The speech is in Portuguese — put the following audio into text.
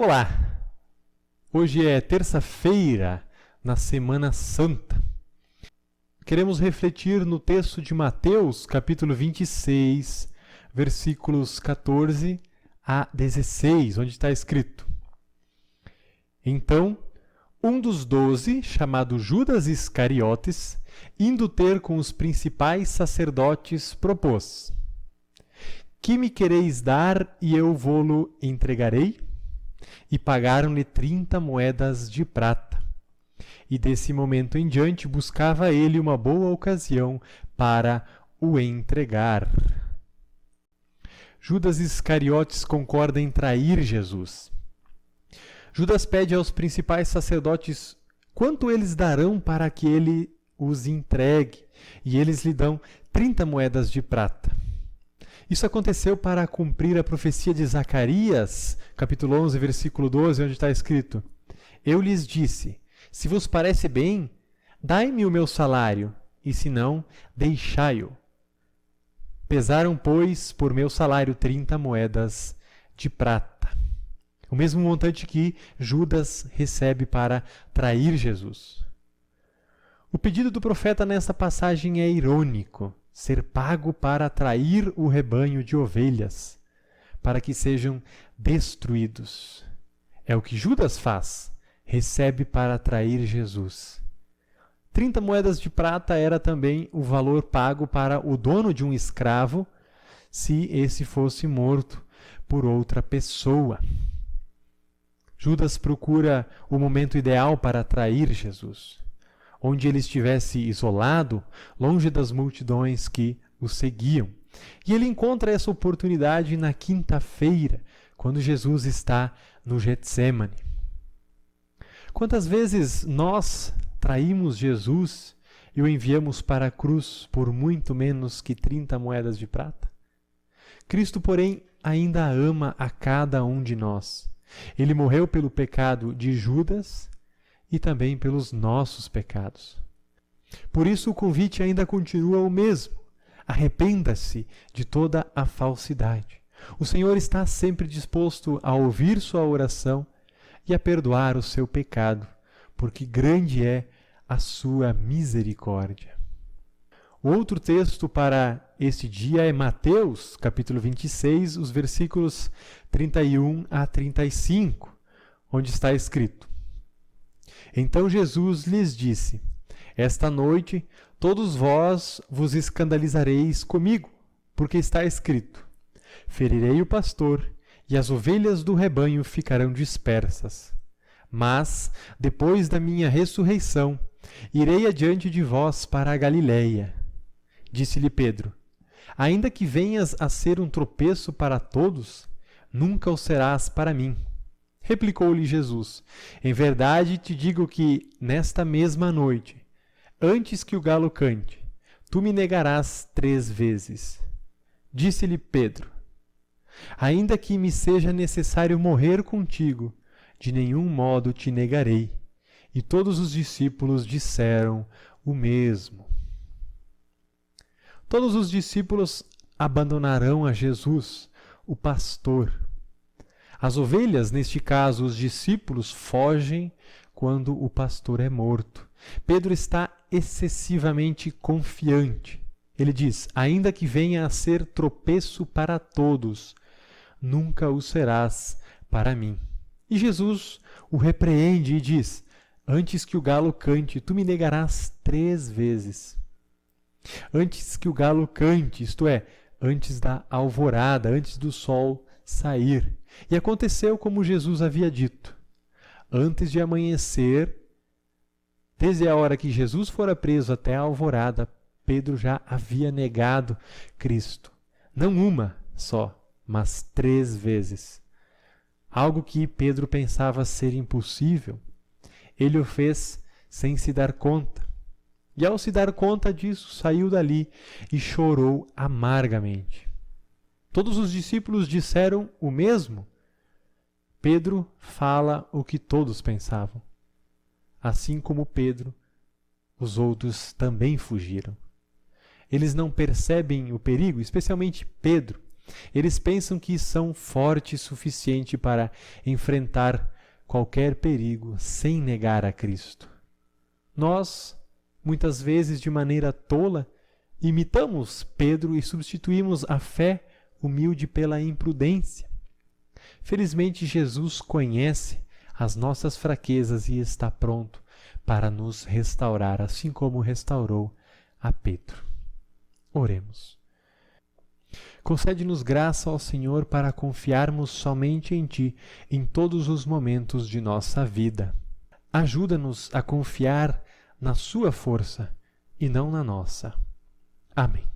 Olá! Hoje é terça-feira, na Semana Santa. Queremos refletir no texto de Mateus, capítulo 26, versículos 14 a 16, onde está escrito: Então, um dos 12, chamado Judas Iscariotes, indo ter com os principais sacerdotes, propôs: Que me quereis dar e eu vô-lo entregarei? E pagaram-lhe 30 moedas de prata. E desse momento em diante buscava ele uma boa ocasião para o entregar. Judas Iscariotes concorda em trair Jesus. Judas pede aos principais sacerdotes quanto eles darão para que ele os entregue, e eles lhe dão 30 moedas de prata. Isso aconteceu para cumprir a profecia de Zacarias, capítulo 11, versículo 12, onde está escrito: Eu lhes disse, se vos parece bem, dai-me o meu salário, e se não, deixai-o. Pesaram, pois, por meu salário 30 moedas de prata. O mesmo montante que Judas recebe para trair Jesus. O pedido do profeta nesta passagem é irônico: ser pago para atrair o rebanho de ovelhas, para que sejam destruídos. É o que Judas faz, recebe para atrair Jesus. 30 moedas de prata era também o valor pago para o dono de um escravo, se esse fosse morto por outra pessoa. Judas procura o momento ideal para atrair Jesus, onde ele estivesse isolado, longe das multidões que o seguiam. E ele encontra essa oportunidade na quinta-feira, quando Jesus está no Getsêmani. Quantas vezes nós traímos Jesus e o enviamos para a cruz por muito menos que 30 moedas de prata? Cristo, porém, ainda ama a cada um de nós. Ele morreu pelo pecado de Judas e também pelos nossos pecados. Por isso o convite ainda continua o mesmo. Arrependa-se de toda a falsidade. O Senhor está sempre disposto a ouvir sua oração e a perdoar o seu pecado, porque grande é a sua misericórdia. O outro texto para este dia é Mateus, capítulo 26, os versículos 31 a 35, onde está escrito: Então Jesus lhes disse: Esta noite todos vós vos escandalizareis comigo, porque está escrito: Ferirei o pastor, e as ovelhas do rebanho ficarão dispersas. Mas, depois da minha ressurreição, irei adiante de vós para a Galiléia. Disse-lhe Pedro: Ainda que venhas a ser um tropeço para todos, nunca o serás para mim. Replicou-lhe Jesus: Em verdade te digo que, nesta mesma noite, antes que o galo cante, tu me negarás 3 vezes. Disse-lhe Pedro: Ainda que me seja necessário morrer contigo, de nenhum modo te negarei. E todos os discípulos disseram o mesmo. Todos os discípulos abandonarão a Jesus, o pastor. As ovelhas, neste caso os discípulos, fogem quando o pastor é morto. Pedro está excessivamente confiante. Ele diz: Ainda que venha a ser tropeço para todos, nunca o serás para mim. E Jesus o repreende e diz: Antes que o galo cante, tu me negarás 3 vezes. Antes que o galo cante, isto é, antes da alvorada, antes do sol sair. E aconteceu como Jesus havia dito. Antes de amanhecer, desde a hora que Jesus fora preso até a alvorada, Pedro já havia negado Cristo. Não uma só, mas 3 vezes. Algo que Pedro pensava ser impossível, ele o fez sem se dar conta. E ao se dar conta disso, saiu dali e chorou amargamente. Todos os discípulos disseram o mesmo. Pedro fala o que todos pensavam. Assim como Pedro, os outros também fugiram. Eles não percebem o perigo, especialmente Pedro, Eles pensam que são fortes o suficiente para enfrentar qualquer perigo sem negar a Cristo. Nós, muitas vezes de maneira tola, imitamos Pedro e substituímos a fé humilde pela imprudência. Felizmente, Jesus conhece as nossas fraquezas e está pronto para nos restaurar, assim como restaurou a Pedro. Oremos. Concede-nos graça, ó Senhor, para confiarmos somente em Ti em todos os momentos de nossa vida. Ajuda-nos a confiar na Sua força e não na nossa. Amém.